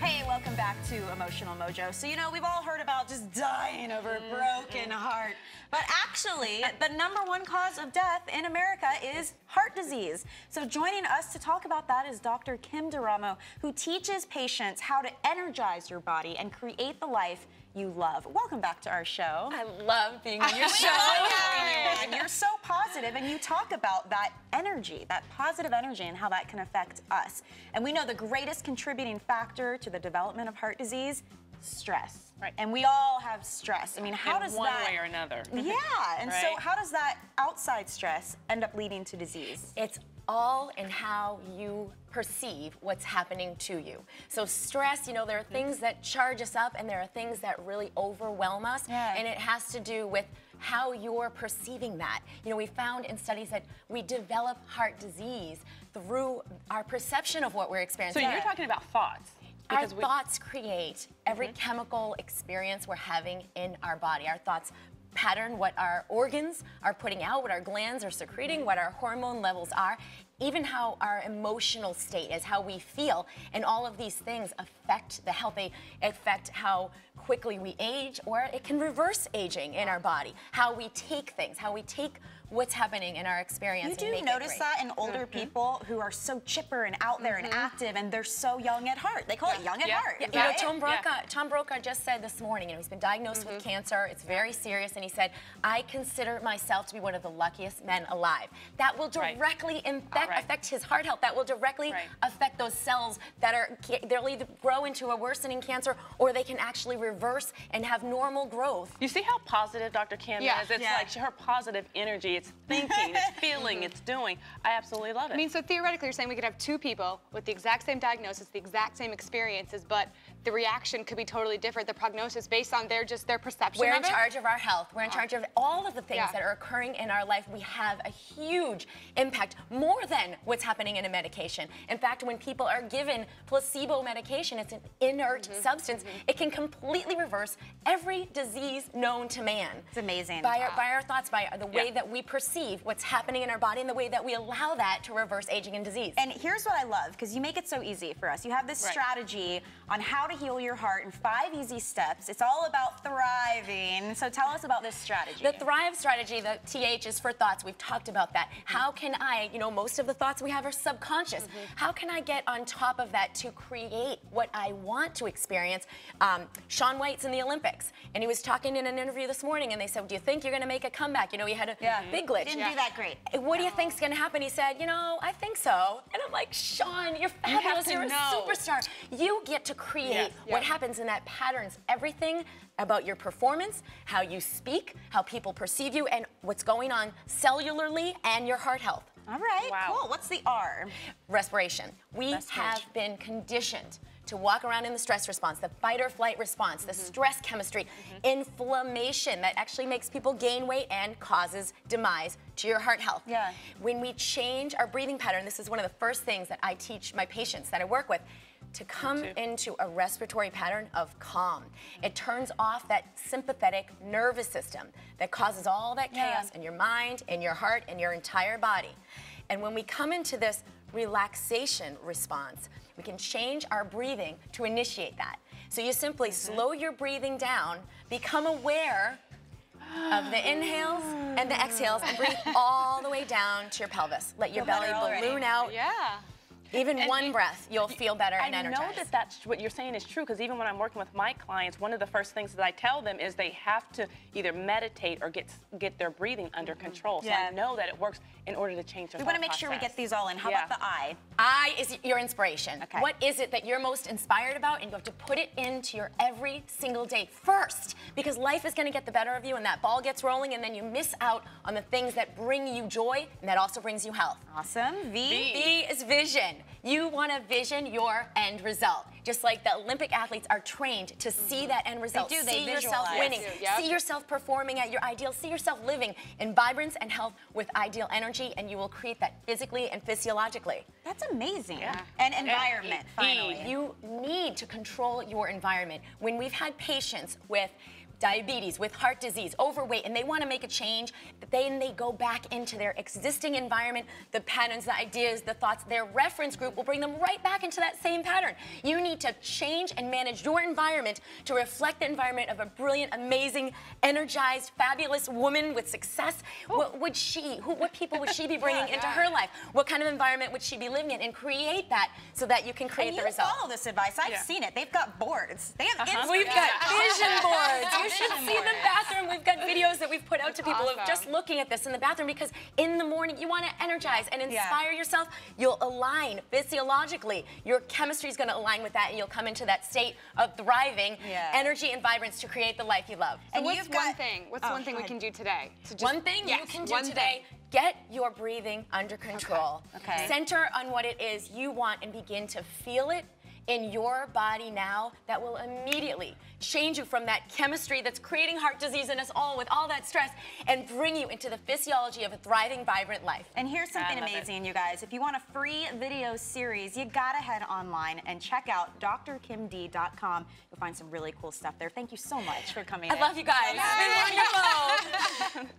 Hey, welcome back to Emotional Mojo. So, you know, we've all heard about just dying over a broken heart. But actually, the #1 cause of death in America is heart disease. So joining us to talk about that is Dr. Kim D'Eramo, who teaches patients how to energize your body and create the life you love. Welcome back to our show. I love being on your show. And you're so positive, and you talk about that energy, that positive energy, and how that can affect us. And we know the greatest contributing factor to the development of heart disease, stress. Right. And we all have stress. I mean, how does one that... way or another. Yeah, and so Right? how does that outside stress end up leading to disease? It's all in how you perceive what's happening to you. So stress, you know, there are things that charge us up and there are things that really overwhelm us. Yeah. And it has to do with how you're perceiving that. You know, we found in studies that we develop heart disease through our perception of what we're So experiencing. you're talking about thoughts. Our Because thoughts create every chemical experience we're having in our body. Our thoughts pattern what our organs are putting out, what our glands are secreting, what our hormone levels are, even how our emotional state is, how we feel. And all of these things affect the health. They affect how quickly we age, or it can reverse aging in our body. How we take things, how we take what's happening in our experience. You and do make notice it great. that in older people who are so chipper and out there and active, and they're so young at heart. They call it young at heart. Yeah, right? you know, Tom Brokaw just said this morning, you know, he's been diagnosed with cancer. It's very serious, and he said, I consider myself to be one of the luckiest men alive. That will directly affect his heart health. That will directly affect those cells that are, they'll either grow into a worsening cancer, or they can actually reverse and have normal growth. you see how positive Dr. Kim is? It's like her positive energy. It's thinking, it's feeling, it's doing. I absolutely love it. I mean, so theoretically, you're saying we could have two people with the exact same diagnosis, the exact same experiences, but the reaction could be totally different, the prognosis based on their perception We're of in it? charge of our health. We're in charge of all of the things that are occurring in our life. We have a huge impact, more than what's happening in a medication. In fact, when people are given placebo medication, it's an inert substance. It can completely reverse every disease known to man. It's amazing. By our thoughts, by the way that we perceive what's happening in our body, and the way that we allow that to reverse aging and disease. And here's what I love, because you make it so easy for us. You have this strategy on how to heal your heart in 5 easy steps. It's all about thriving. So tell us about this strategy. The Thrive strategy, the TH is for thoughts. We've talked about that. How can I, you know, most of the thoughts we have are subconscious. How can I get on top of that to create what I want to experience? Shaun White's in the Olympics, and he was talking in an interview this morning, and they said, do you think you're going to make a comeback? You know, he had a big glitch. Didn't do that great. What do you think's going to happen? He said, you know, I think so. And I'm like, Shaun, you're fabulous. You're a superstar. You get to create what happens in that patterns everything about your performance, how you speak, how people perceive you, and what's going on cellularly and your heart health. All right, cool. What's the R? Respiration. We have been conditioned to walk around in the stress response, the fight or flight response, the stress chemistry, inflammation that actually makes people gain weight and causes demise to your heart health. Yeah. When we change our breathing pattern, this is one of the first things that I teach my patients that I work with, to come into a respiratory pattern of calm. It turns off that sympathetic nervous system that causes all that chaos in your mind, in your heart, in your entire body. And when we come into this relaxation response, we can change our breathing to initiate that. So you simply slow your breathing down, become aware of the inhales and the exhales, and breathe all the way down to your pelvis. Let your belly balloon out. Yeah. Even one breath, you'll feel better and I energized. know that that's what you're saying is true, because even when I'm working with my clients, one of the first things that I tell them is they have to either meditate or get their breathing under control. So I know that it works in order to change their We want to make sure we get these all in. How about the I? I is your inspiration. Okay. What is it that you're most inspired about? And you have to put it into your every single day first, because life is going to get the better of you, and that ball gets rolling, and then you miss out on the things that bring you joy, and that also brings you health. Awesome. V? V is vision. You want to vision your end result. Just like the Olympic athletes are trained to see that end result. They do. See They yourself visualize. winning. See yourself performing at your ideal. See yourself living in vibrance and health with ideal energy, and you will create that physically and physiologically. That's amazing. And environment, finally. You need to control your environment. When we've had patients with diabetes, with heart disease, overweight, and they want to make a change, then they go back into their existing environment, the patterns, the ideas, the thoughts, their reference group will bring them right back into that same pattern. You need to change and manage your environment to reflect the environment of a brilliant, amazing, energized, fabulous woman with success. What people would she be bringing into her life? What kind of environment would she be living in? And create that so that you can create the result. Follow this advice. I've seen it. They've got boards. They have Instagram. We've got vision boards. You should see the bathroom. We've got videos that we've put out to people of just looking at this in the bathroom, because in the morning you want to energize and inspire yourself. You'll align physiologically. Your chemistry is going to align with that, and you'll come into that state of thriving energy and vibrance to create the life you love. So what's one thing we can do today? One thing you can do today. Get your breathing under control. Okay. Center on what it is you want and begin to feel it in your body now. That will immediately change you from that chemistry that's creating heart disease in us all with all that stress, and bring you into the physiology of a thriving, vibrant life. And here's something amazing, you guys. If you want a free video series, you gotta head online and check out drkimd.com. You'll find some really cool stuff there. Thank you so much for coming in. I love you guys. It's been wonderful.